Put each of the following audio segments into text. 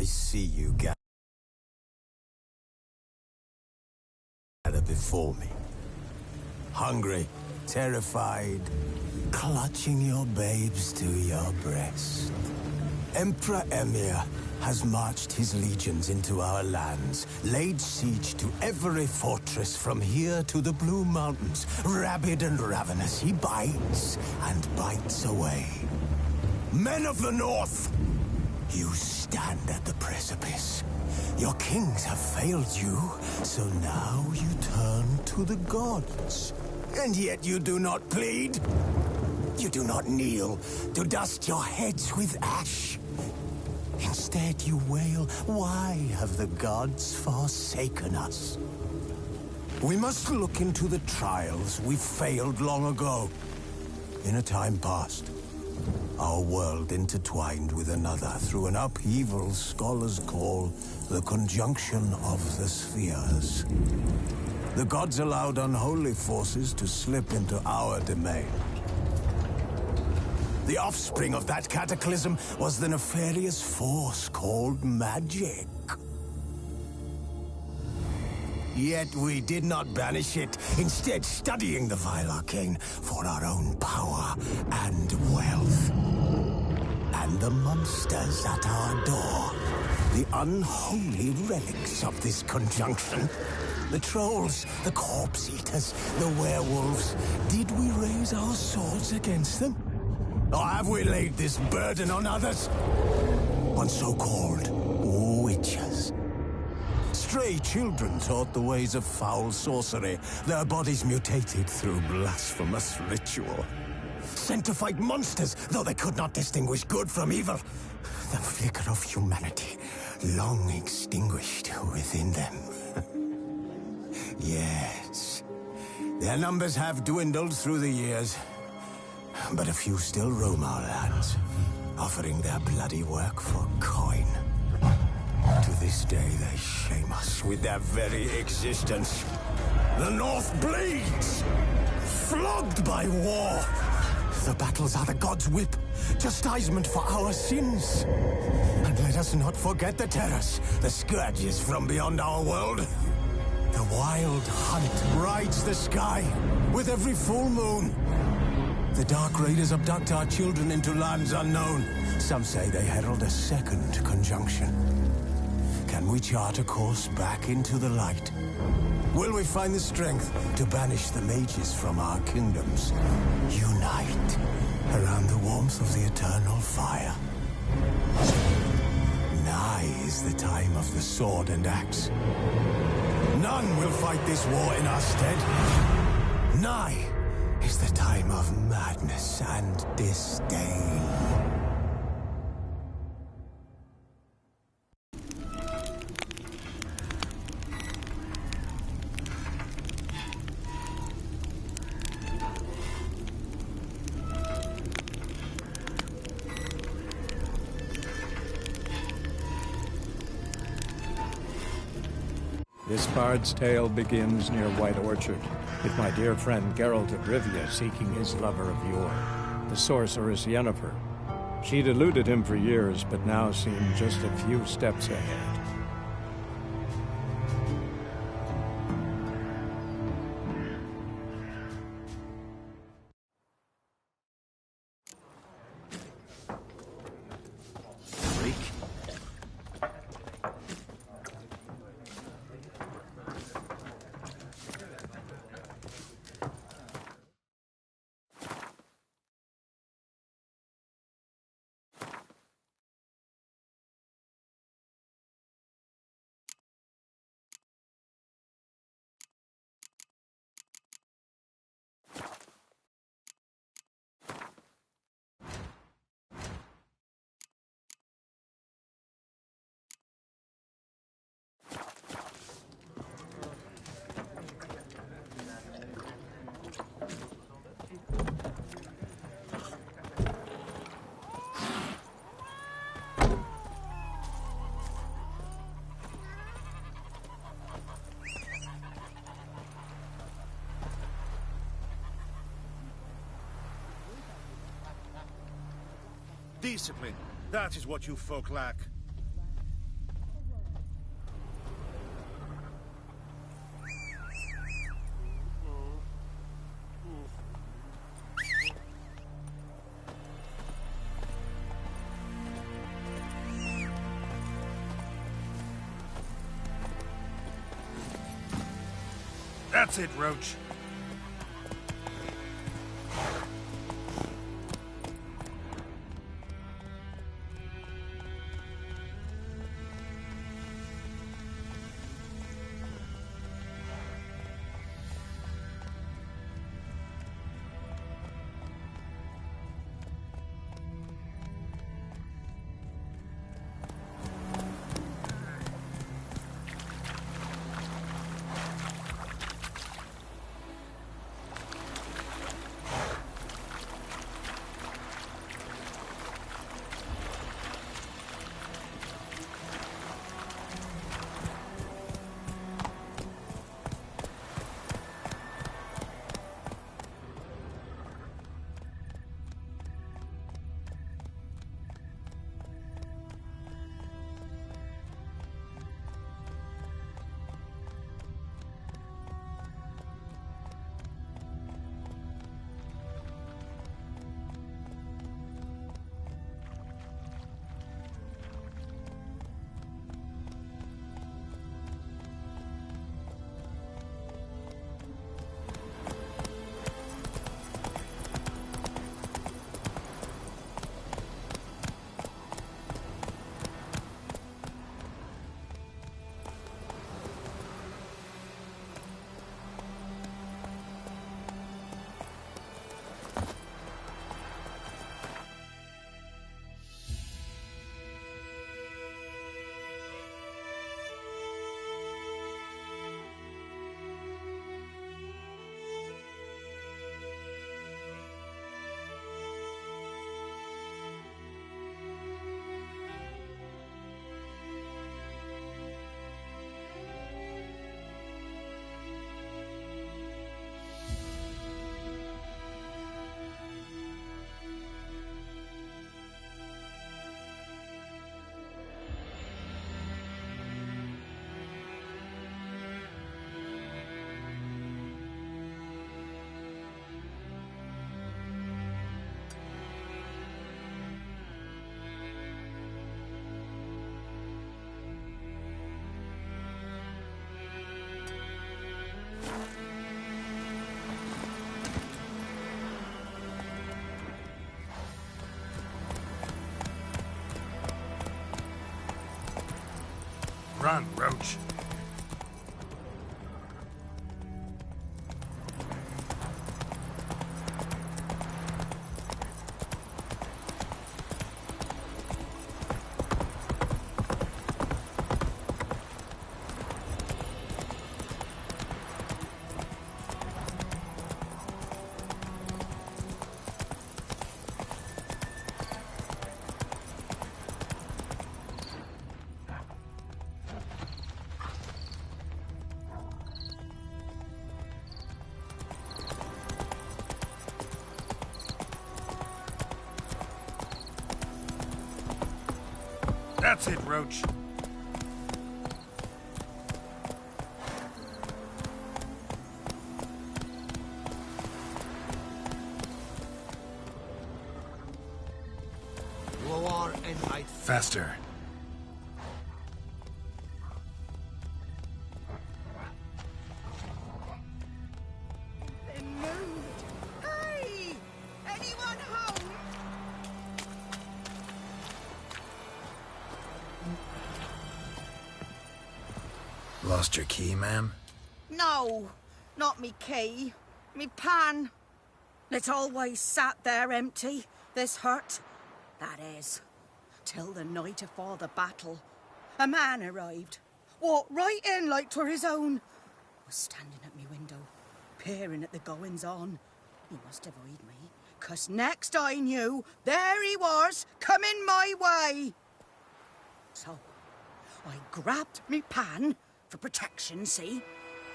I see you gather before me. Hungry, terrified, clutching your babes to your breast. Emperor Emir has marched his legions into our lands, laid siege to every fortress from here to the Blue Mountains. Rabid and ravenous, he bites and bites away. Men of the North, you stand at the precipice. Your kings have failed you, so now you turn to the gods. And yet you do not plead. You do not kneel to dust your heads with ash. Instead you wail, why have the gods forsaken us? We must look into the trials we failed long ago. In a time past, our world intertwined with another through an upheaval scholars call the conjunction of the spheres. The gods allowed unholy forces to slip into our domain. The offspring of that cataclysm was the nefarious force called magic. Yet we did not banish it, instead studying the vile arcane for our own power and wealth. And the monsters at our door, the unholy relics of this conjunction. The trolls, the corpse-eaters, the werewolves. Did we raise our swords against them? Or have we laid this burden on others? On so-called witches. Stray children taught the ways of foul sorcery, their bodies mutated through blasphemous ritual. Sent to fight monsters, though they could not distinguish good from evil. The flicker of humanity, long extinguished within them. Yes, their numbers have dwindled through the years. But a few still roam our lands, offering their bloody work for coin. To this day, they shame us with their very existence. The North bleeds, flogged by war. The battles are the gods' whip, chastisement for our sins. And let us not forget the terrors, the scourges from beyond our world. The wild hunt rides the sky with every full moon. The Dark Raiders abduct our children into lands unknown. Some say they herald a second conjunction. Can we chart a course back into the light? Will we find the strength to banish the mages from our kingdoms? Unite around the warmth of the eternal fire. Nigh is the time of the sword and axe. None will fight this war in our stead. Nigh is the time of madness and disdain. This bard's tale begins near White Orchard, with my dear friend Gerralt of Rivia seeking his lover of yore, the sorceress Yennefer. She'd eluded him for years, but now seemed just a few steps ahead. Discipline. That is what you folk lack. That's it, Roach. Run, Roach. That's it, Roach. Faster. Been moved. Hey! Anyone home? Lost your key, ma'am? No, not me key. Me pan. It's always sat there empty, this hut. That is, till the night afore the battle. A man arrived. Walked right in like 'twere his own. Was standing at me window, peering at the goings-on. He must avoid me, 'cause next I knew, there he was, coming my way. So, I grabbed me pan, for protection, see?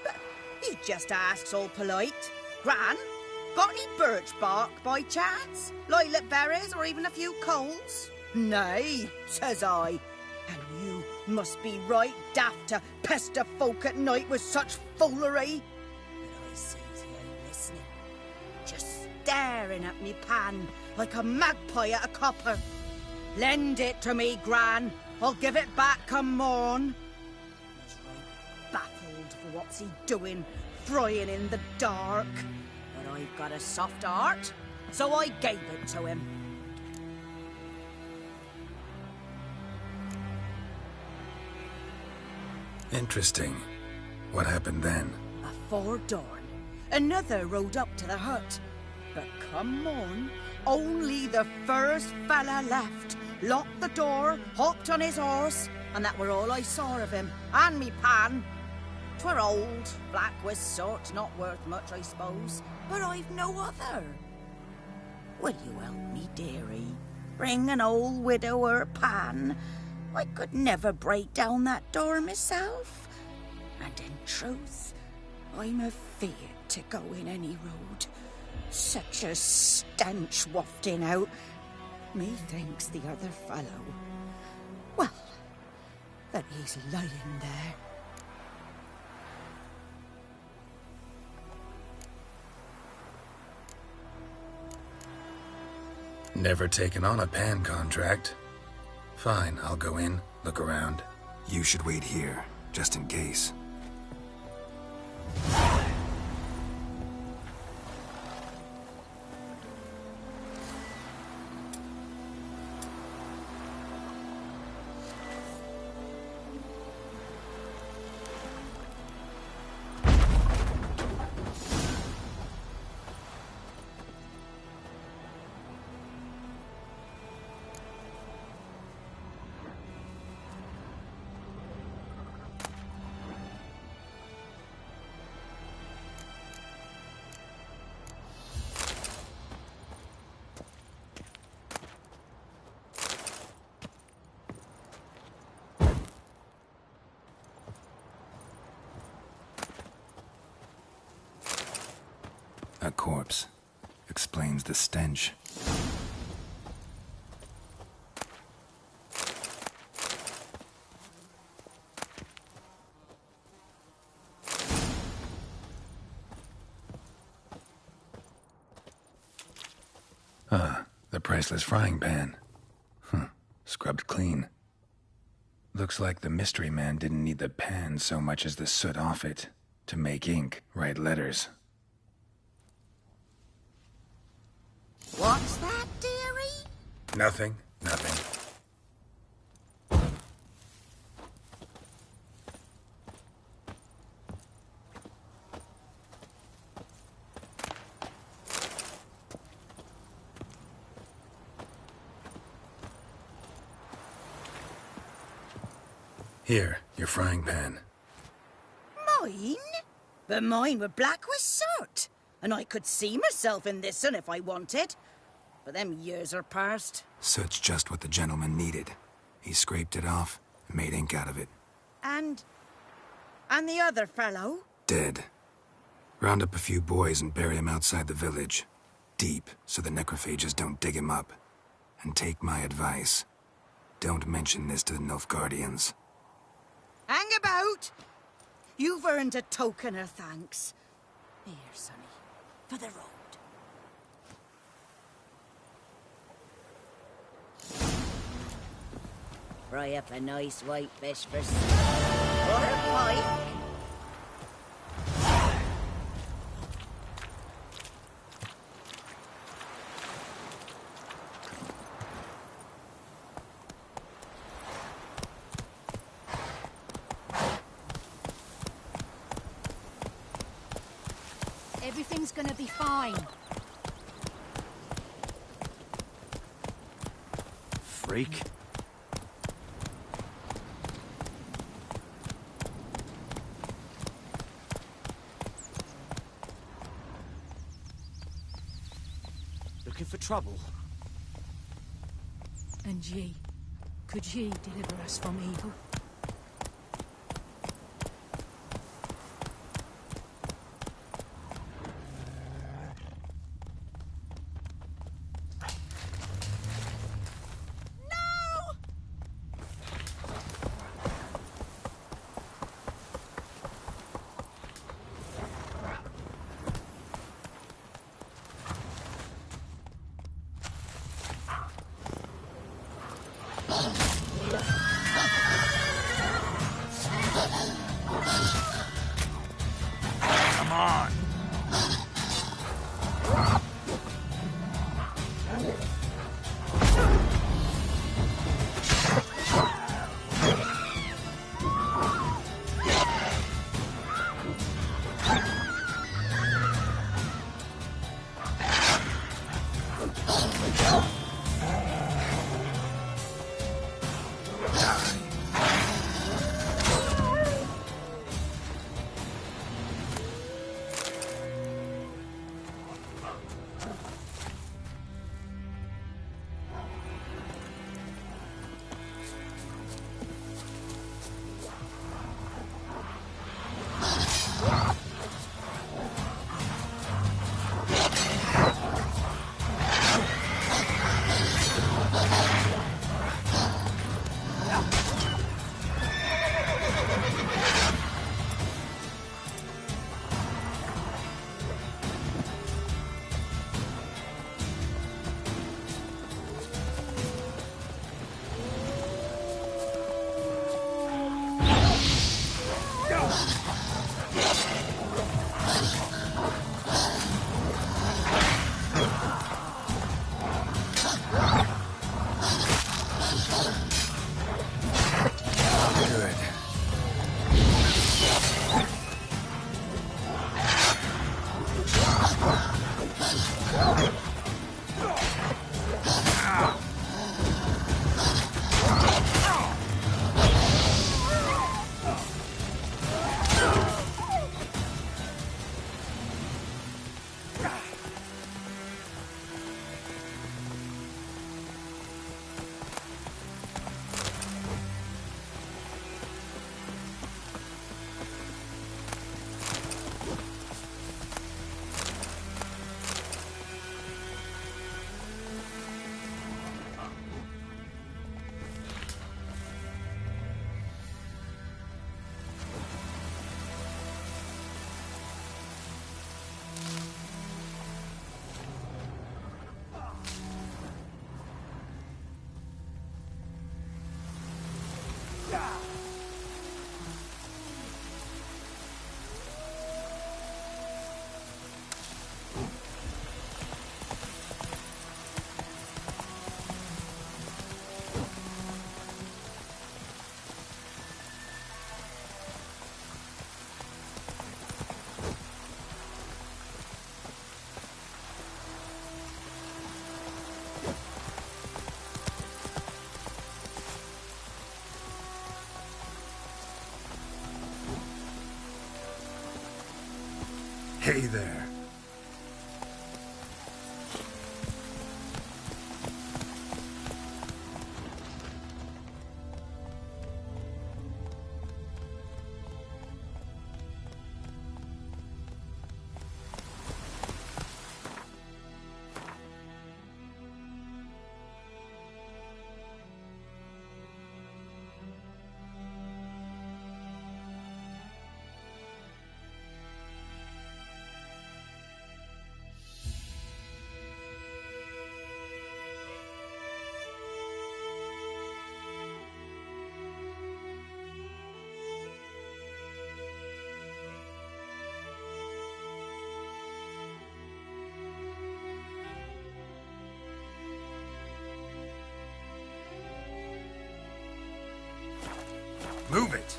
But he just asks all polite, Gran, got any birch bark by chance? Lilac berries or even a few coals? Nay, says I. And you must be right daft to pester folk at night with such foolery. But I sees he ain't listening. Just staring at me pan like a magpie at a copper. Lend it to me, Gran. I'll give it back come morn. Was right baffled what's he doing, frying in the dark. But I've got a soft heart, so I gave it to him. Interesting. What happened then? Afore dawn, another rode up to the hut. But come on, only the first fella left. Locked the door, hopped on his horse, and that were all I saw of him, and me pan. 'Twere old, black with sort, not worth much, I suppose, but I've no other. Will you help me, dearie? Bring an old widower pan. I could never break down that door myself. And in truth, I'm afeard to go in any road. Such a stench wafting out. Methinks the other fellow, well, that he's lying there. Never taken on a pan contract. Fine, I'll go in, look around. You should wait here, just in case. A corpse. Explains the stench. Ah, the priceless frying pan. Scrubbed clean. Looks like the mystery man didn't need the pan so much as the soot off it to make ink, write letters. What's that, dearie? Nothing. Here, your frying pan. Mine? But mine were black with soot, and I could see myself in this one if I wanted. But them years are past. Soot's just what the gentleman needed. He scraped it off and made ink out of it. And the other fellow? Dead. Round up a few boys and bury him outside the village. Deep, so the necrophages don't dig him up. And take my advice. Don't mention this to the Nilfgaardians. Hang about! You've earned a token of thanks. Here, sonny, for the road. Fry up a nice white fish for or a pike. Everything's gonna be fine. Freak. Looking for trouble? And ye, could ye deliver us from evil? Hey there. Move it!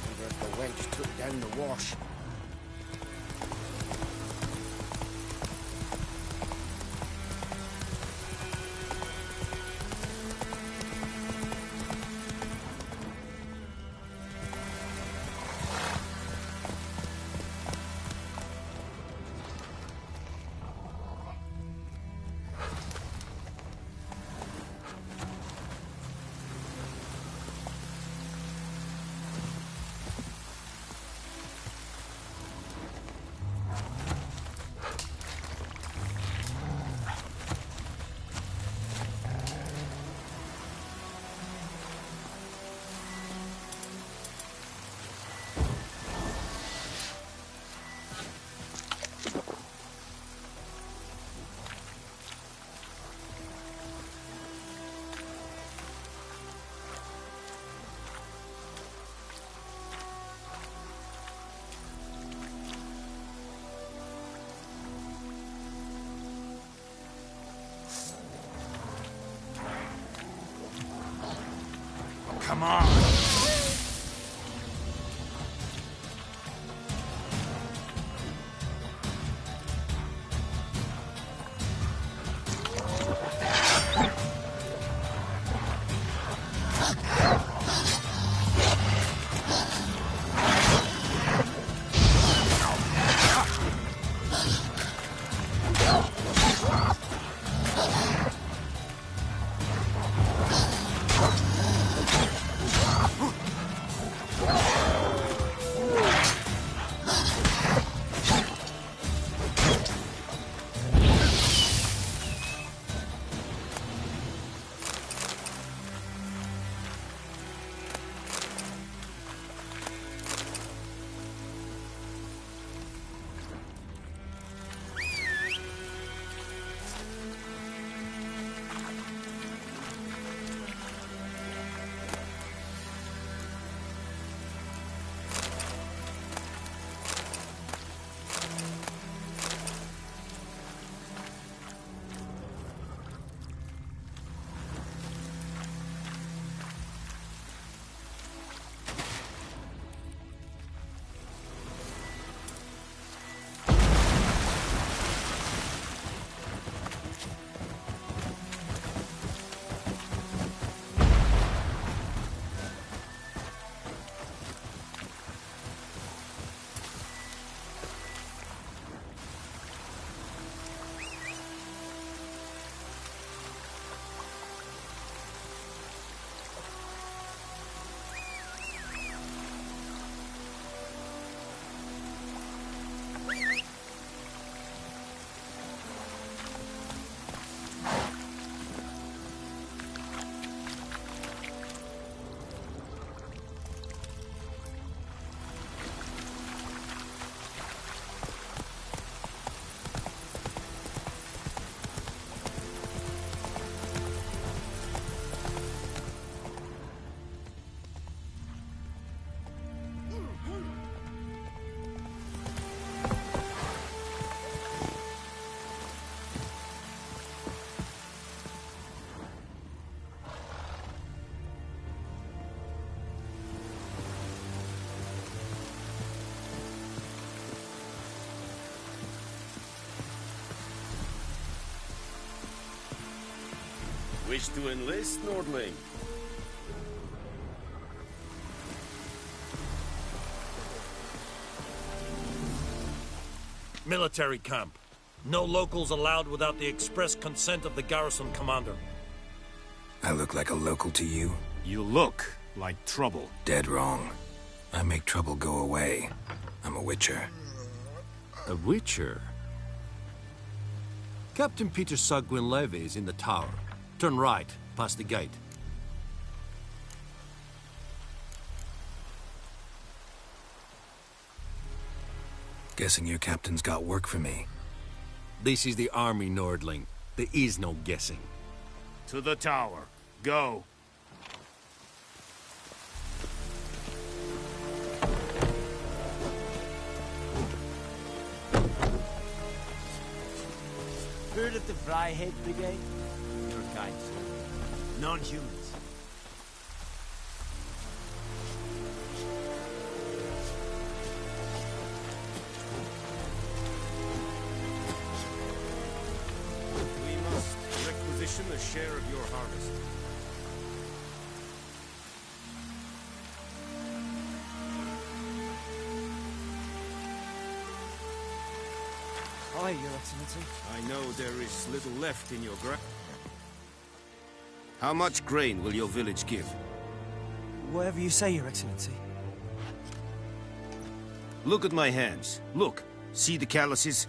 Wonder if the wench took down the wash. Come on! Wish to enlist, Nordling? Military camp. No locals allowed without the express consent of the garrison commander. I look like a local to you? You look like trouble. Dead wrong. I make trouble go away. I'm a witcher. A witcher? Captain Peter Sagwin Levy is in the tower. Turn right, past the gate. Guessing your captain's got work for me. This is the army, Nordling. There is no guessing. To the tower. Go. Heard of the Fryhead Brigade? Your kind, sir. Non-humans. We must requisition a share of your harvest. Aye, Your Excellency. I know there is little left in your How much grain will your village give? Whatever you say, Your Excellency. Look at my hands. Look. See the calluses?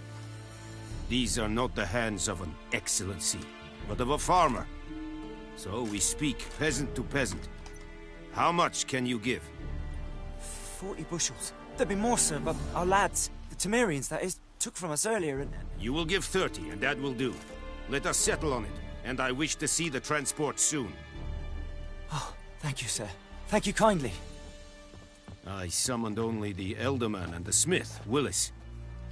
These are not the hands of an excellency, but of a farmer. So we speak peasant to peasant. How much can you give? 40 bushels. There'd be more, sir, but our lads, the Temerians, that is, took from us earlier and... You will give 30, and that will do. Let us settle on it, and I wish to see the transport soon. Oh, thank you, sir. Thank you kindly. I summoned only the Elderman and the smith, Willis.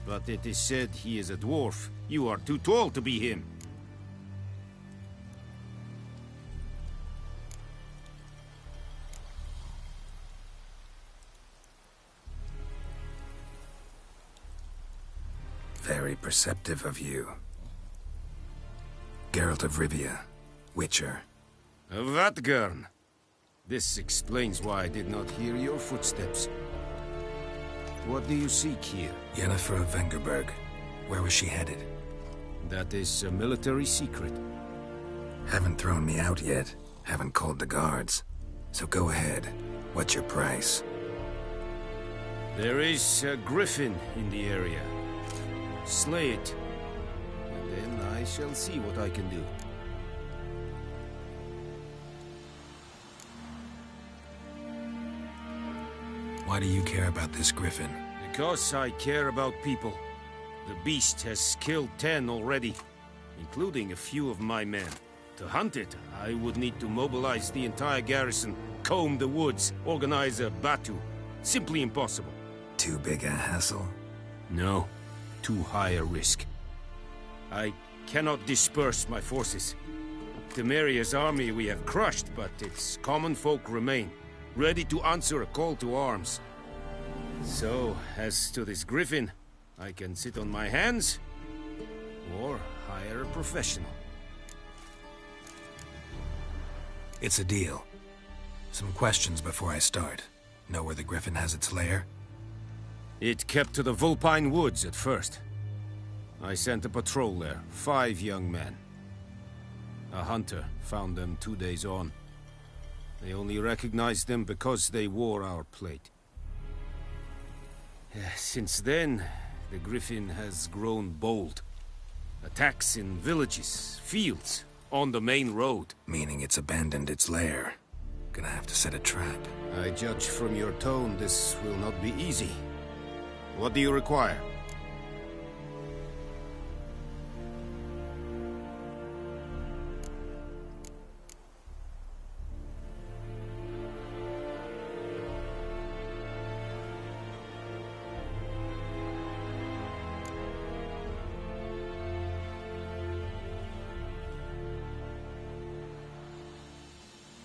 But it is said he is a dwarf. You are too tall to be him. Very perceptive of you. Gerralt of Rivia, Witcher. Vatgern. This explains why I did not hear your footsteps. What do you seek here? Yennefer of Vengerberg. Where was she headed? That is a military secret. Haven't thrown me out yet. Haven't called the guards. So go ahead. What's your price? There is a griffin in the area. Slay it. And then I shall see what I can do. Why do you care about this griffin? Because I care about people. The beast has killed 10 already, including a few of my men. To hunt it, I would need to mobilize the entire garrison, comb the woods, organize a batu. Simply impossible. Too big a hassle? No. Too high a risk. I cannot disperse my forces. Temeria's army we have crushed, but its common folk remain, ready to answer a call to arms. So, as to this griffin, I can sit on my hands, or hire a professional. It's a deal. Some questions before I start. Know where the griffin has its lair? It kept to the Vulpine Woods at first. I sent a patrol there, 5 young men. A hunter found them 2 days on. They only recognized them because they wore our plate. Since then, the griffin has grown bold. Attacks in villages, fields, on the main road. Meaning it's abandoned its lair. Gonna have to set a trap. I judge from your tone this will not be easy. What do you require?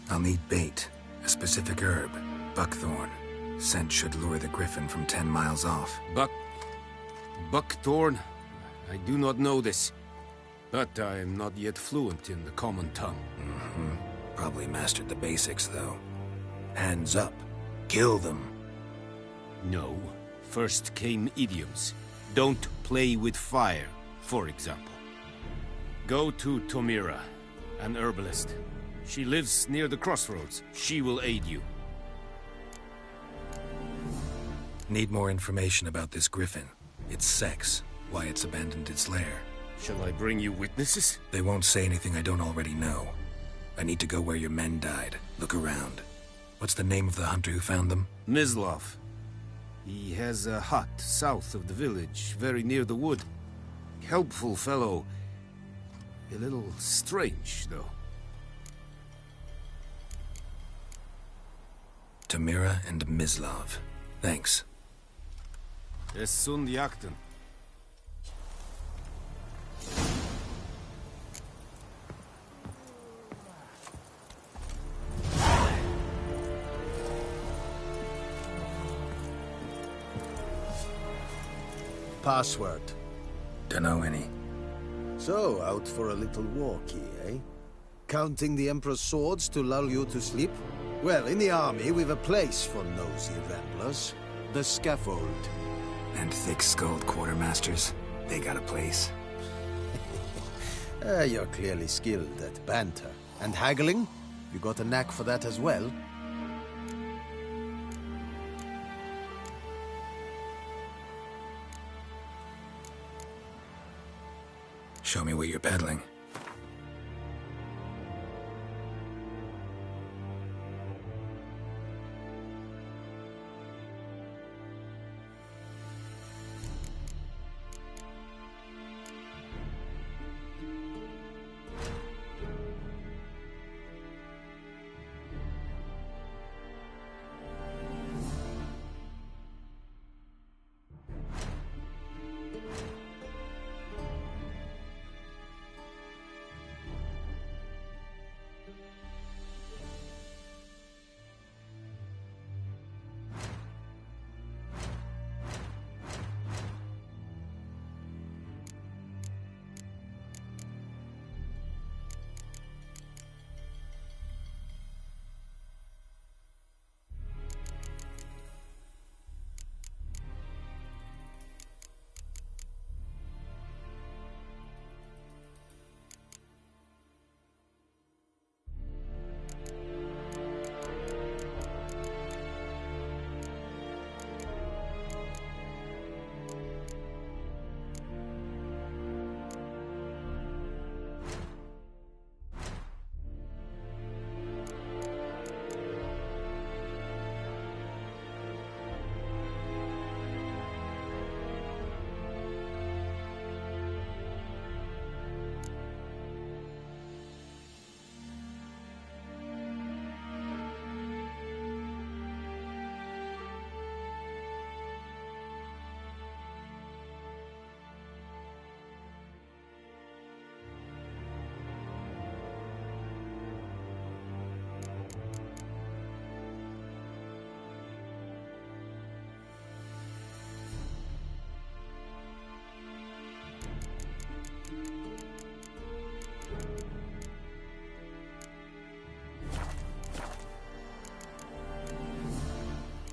I'll need bait, a specific herb, buckthorn. Scent should lure the griffin from 10 miles off. Buckthorn? I do not know this. But I am not yet fluent in the common tongue. Probably mastered the basics, though. Hands up. Kill them. No. First came idioms. Don't play with fire, for example. Go to Tomira, an herbalist. She lives near the crossroads. She will aid you. Need more information about this griffin. Its sex, why it's abandoned its lair. Shall I bring you witnesses? They won't say anything I don't already know. I need to go where your men died. Look around. What's the name of the hunter who found them? Mislav. He has a hut south of the village, very near the wood. Helpful fellow. A little strange, though. Tomira and Mislav. Thanks. Es sunt jakten. Password. Dunno any. So, out for a little walkie, eh? Counting the Emperor's swords to lull you to sleep? Well, in the army, we've a place for nosy ramblers. The scaffold. And thick-skulled quartermasters. They got a place. You're clearly skilled at banter. And haggling? You got a knack for that as well? Show me what you're peddling.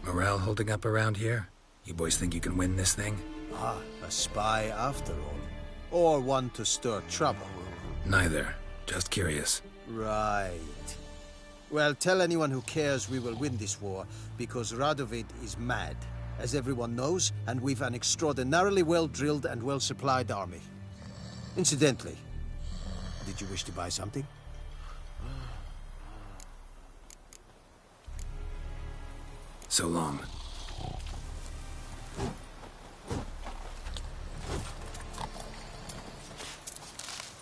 Morale holding up around here? You boys think you can win this thing? Ah, a spy after all. Or one to stir trouble. Neither. Just curious. Right. Well, tell anyone who cares we will win this war, because Radovid is mad, as everyone knows, and we've an extraordinarily well-drilled and well-supplied army. Incidentally, did you wish to buy something? So long.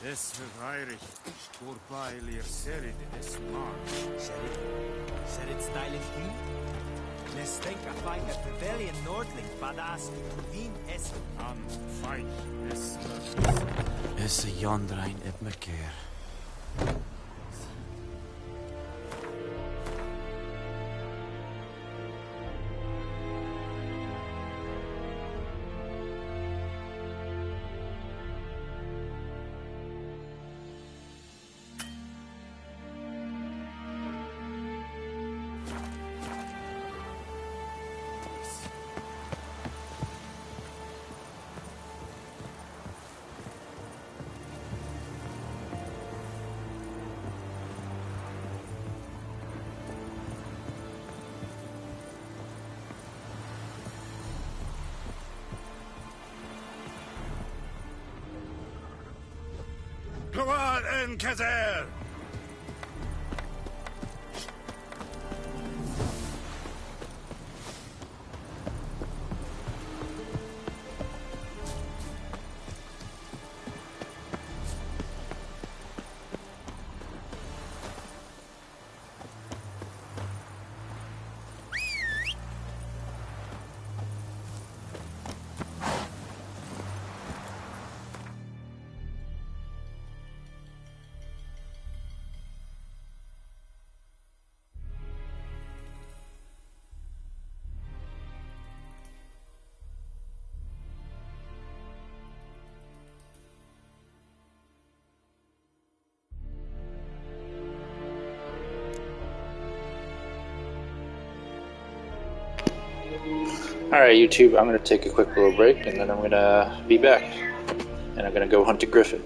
Es verweirig, voorbij serid es maar. Serid styling team? Les denka fight at rebellion Nordling, badass, Vin es An fight es Es a yondrain Ep2. Kawad en Kazer! Alright, YouTube, I'm going to take a quick little break, and then I'm going to be back. And I'm going to go hunt a griffin.